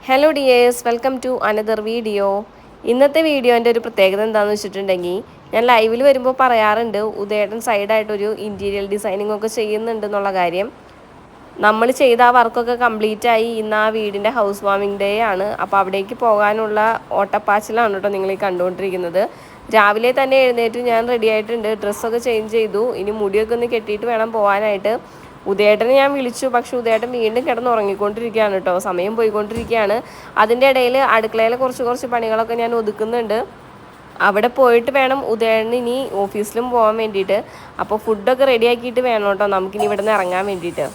Hello dears, welcome to another video. ഇന്നത്തെ വീഡിയോൻ്റെ ഒരു പ്രത്യേകത എന്താണെന്ന് വെച്ചിട്ടുണ്ടെങ്കിൽ, ഞാൻ ലൈവിൽ വരുമ്പോൾ പറയാറുണ്ട് ഉദയേട്ടൻ സൈഡായിട്ടൊരു ഇൻറ്റീരിയൽ ഡിസൈനിങ് ഒക്കെ ചെയ്യുന്നുണ്ട് എന്നുള്ള കാര്യം. നമ്മൾ ചെയ്ത ആ വർക്കൊക്കെ കംപ്ലീറ്റ് ആയി. ഇന്ന് ആ വീടിൻ്റെ ഹൗസ് വാമിംഗ് ഡേ ആണ്. അപ്പോൾ അവിടേക്ക് പോകാനുള്ള ഓട്ടപ്പാച്ചിലാണ് കേട്ടോ നിങ്ങൾ ഈ കണ്ടുകൊണ്ടിരിക്കുന്നത്. രാവിലെ തന്നെ എഴുന്നേറ്റ് ഞാൻ റെഡി ആയിട്ടുണ്ട്, ഡ്രസ്സൊക്കെ ചേഞ്ച് ചെയ്തു. ഇനി മുടിയൊക്കെ ഒന്ന് കെട്ടിയിട്ട് വേണം പോകാനായിട്ട്. ഉദയേട്ടനെ ഞാൻ വിളിച്ചു, പക്ഷെ ഉദയേട്ടൻ വീണ്ടും കിടന്ന് ഉറങ്ങിക്കൊണ്ടിരിക്കുകയാണ് കേട്ടോ. സമയം പോയിക്കൊണ്ടിരിക്കുകയാണ്. അതിൻ്റെ ഇടയിൽ അടുക്കളയിലെ കുറച്ച് പണികളൊക്കെ ഞാൻ ഒതുക്കുന്നുണ്ട്. അവിടെ പോയിട്ട് വേണം ഉദയേട്ടന് ഇനി ഓഫീസിലും പോകാൻ വേണ്ടിയിട്ട്. അപ്പോൾ ഫുഡൊക്കെ റെഡിയാക്കിയിട്ട് വേണം കേട്ടോ നമുക്കിനി ഇവിടെ നിന്ന് ഇറങ്ങാൻ വേണ്ടിയിട്ട്.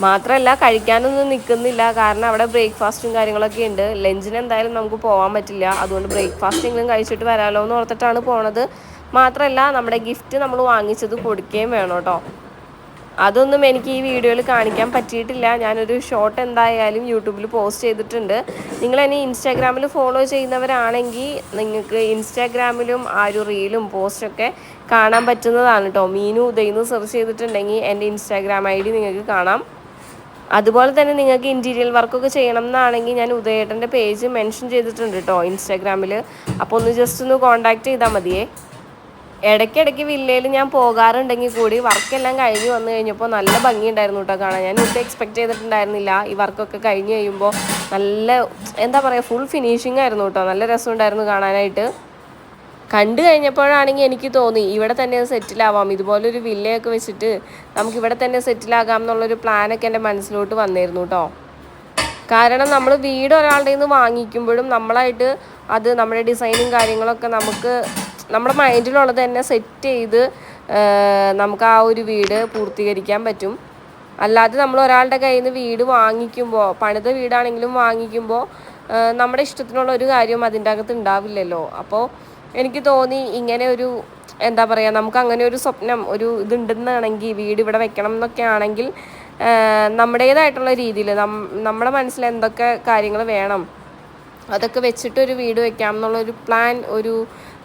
മാത്രമല്ല കഴിക്കാനൊന്നും നിൽക്കുന്നില്ല, കാരണം അവിടെ ബ്രേക്ക്ഫാസ്റ്റും കാര്യങ്ങളൊക്കെ ഉണ്ട്. ലഞ്ചിന് എന്തായാലും നമുക്ക് പോകാൻ പറ്റില്ല, അതുകൊണ്ട് ബ്രേക്ക്ഫാസ്റ്റെങ്കിലും കഴിച്ചിട്ട് വരാമല്ലോ എന്ന് ഓർത്തിട്ടാണ് പോണത്. മാത്രമല്ല നമ്മുടെ ഗിഫ്റ്റ് നമ്മൾ വാങ്ങിച്ചത് കൊടുക്കുകയും വേണം കേട്ടോ. അതൊന്നും എനിക്ക് ഈ വീഡിയോയിൽ കാണിക്കാൻ പറ്റിയിട്ടില്ല. ഞാനൊരു ഷോർട്ട് എന്തായാലും യൂട്യൂബിൽ പോസ്റ്റ് ചെയ്തിട്ടുണ്ട്. നിങ്ങളെന്നെ ഇൻസ്റ്റാഗ്രാമിൽ ഫോളോ ചെയ്യുന്നവരാണെങ്കിൽ നിങ്ങൾക്ക് ഇൻസ്റ്റാഗ്രാമിലും ആ ഒരു റീലും പോസ്റ്റൊക്കെ കാണാൻ പറ്റുന്നതാണ് കേട്ടോ. മീനു ഉദയെന്ന് സെർച്ച് ചെയ്തിട്ടുണ്ടെങ്കിൽ എൻ്റെ ഇൻസ്റ്റാഗ്രാം ID നിങ്ങൾക്ക് കാണാം. അതുപോലെ തന്നെ നിങ്ങൾക്ക് ഇൻറ്റീരിയൽ വർക്കൊക്കെ ചെയ്യണം എന്നാണെങ്കിൽ ഞാൻ ഉദയേട്ടൻ്റെ പേജ് മെൻഷൻ ചെയ്തിട്ടുണ്ട് കേട്ടോ ഇൻസ്റ്റാഗ്രാമിൽ. അപ്പോൾ ഒന്ന് ജസ്റ്റ് ഒന്ന് കോൺടാക്റ്റ് ചെയ്താൽ മതിയേ. ഇടയ്ക്കിടയ്ക്ക് വില്ലയിൽ ഞാൻ പോകാറുണ്ടെങ്കിൽ കൂടി വർക്കെല്ലാം കഴിഞ്ഞ് വന്നു കഴിഞ്ഞപ്പോൾ നല്ല ഭംഗിയുണ്ടായിരുന്നു കേട്ടോ കാണാൻ. ഞാൻ ഒട്ടും എക്സ്പെക്റ്റ് ചെയ്തിട്ടുണ്ടായിരുന്നില്ല ഈ വർക്കൊക്കെ കഴിഞ്ഞ് കഴിയുമ്പോൾ നല്ല എന്താ പറയുക ഫുൾ ഫിനിഷിംഗ് ആയിരുന്നു കേട്ടോ. നല്ല രസമുണ്ടായിരുന്നു കാണാനായിട്ട്. കണ്ടു കഴിഞ്ഞപ്പോഴാണെങ്കിൽ എനിക്ക് തോന്നി ഇവിടെ തന്നെ സെറ്റിലാവാം, ഇതുപോലൊരു വില്ലയൊക്കെ വെച്ചിട്ട് നമുക്കിവിടെ തന്നെ സെറ്റിലാകാം എന്നുള്ളൊരു പ്ലാനൊക്കെ എൻ്റെ മനസ്സിലോട്ട് വന്നിരുന്നു കേട്ടോ. കാരണം നമ്മൾ വീട് ഒരാളുടെ നിന്ന് വാങ്ങിക്കുമ്പോഴും നമ്മളായിട്ട് അത് നമ്മുടെ ഡിസൈനും കാര്യങ്ങളൊക്കെ നമുക്ക് നമ്മുടെ മൈൻഡിലുള്ളത് തന്നെ സെറ്റ് ചെയ്ത് നമുക്ക് ആ ഒരു വീട് പൂർത്തീകരിക്കാൻ പറ്റും. അല്ലാതെ നമ്മൾ ഒരാളുടെ കയ്യിൽ നിന്ന് വീട് വാങ്ങിക്കുമ്പോൾ, പണിത വീടാണെങ്കിലും വാങ്ങിക്കുമ്പോൾ നമ്മുടെ ഇഷ്ടത്തിനുള്ള ഒരു കാര്യവും അതിൻ്റെ അകത്ത് ഉണ്ടാവില്ലല്ലോ. അപ്പോൾ എനിക്ക് തോന്നി ഇങ്ങനെ ഒരു എന്താ പറയുക, നമുക്ക് അങ്ങനെ ഒരു സ്വപ്നം ഒരു ഇതുണ്ടെന്നാണെങ്കിൽ വീട് ഇവിടെ വെക്കണം എന്നൊക്കെ ആണെങ്കിൽ നമ്മുടേതായിട്ടുള്ള രീതിയിൽ നമ്മുടെ മനസ്സിൽ എന്തൊക്കെ കാര്യങ്ങൾ വേണം അതൊക്കെ വെച്ചിട്ടൊരു വീട് വെക്കാം എന്നുള്ളൊരു പ്ലാൻ,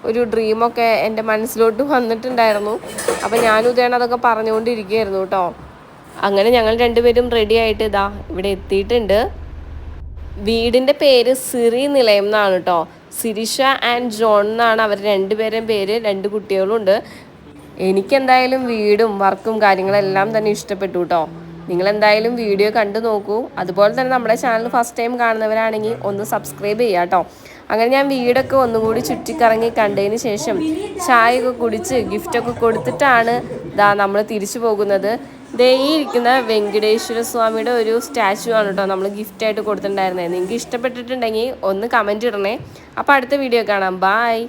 ഒരു ഡ്രീമൊക്കെ എൻ്റെ മനസ്സിലോട്ട് വന്നിട്ടുണ്ടായിരുന്നു. അപ്പോൾ ഞാനും ഇതാണ് അതൊക്കെ പറഞ്ഞുകൊണ്ടിരിക്കുകയായിരുന്നു കേട്ടോ. അങ്ങനെ ഞങ്ങൾ രണ്ടുപേരും റെഡി ആയിട്ട് ഇതാ ഇവിടെ എത്തിയിട്ടുണ്ട്. വീടിൻ്റെ പേര് സിറി നിലയം എന്നാണ് കേട്ടോ. സിരിഷ ആൻഡ് ജോൺ എന്നാണ് അവർ രണ്ടുപേരും പേര്. 2 കുട്ടികളുണ്ട്. എനിക്കെന്തായാലും വീടും വർക്കും കാര്യങ്ങളെല്ലാം തന്നെ ഇഷ്ടപ്പെട്ടു കേട്ടോ. നിങ്ങളെന്തായാലും വീഡിയോ കണ്ടു നോക്കൂ. അതുപോലെ തന്നെ നമ്മുടെ ചാനൽ ഫസ്റ്റ് ടൈം കാണുന്നവരാണെങ്കിൽ ഒന്ന് സബ്സ്ക്രൈബ് ചെയ്യുക കേട്ടോ. അങ്ങനെ ഞാൻ വീടൊക്കെ ഒന്നുകൂടി ചുറ്റിക്കറങ്ങി കണ്ടതിന് ശേഷം ചായയൊക്കെ കുടിച്ച് ഗിഫ്റ്റൊക്കെ കൊടുത്തിട്ടാണ് നമ്മൾ തിരിച്ചു പോകുന്നത്. ഈ ഇരിക്കുന്ന വെങ്കടേശ്വര സ്വാമിയുടെ ഒരു സ്റ്റാച്ചു ആണ് കേട്ടോ നമ്മൾ ഗിഫ്റ്റായിട്ട് കൊടുത്തിട്ടുണ്ടായിരുന്നത്. നിങ്ങൾക്ക് ഇഷ്ടപ്പെട്ടിട്ടുണ്ടെങ്കിൽ ഒന്ന് കമൻറ്റ് ഇടണേ. അപ്പോൾ അടുത്ത വീഡിയോ കാണാം. ബായ്.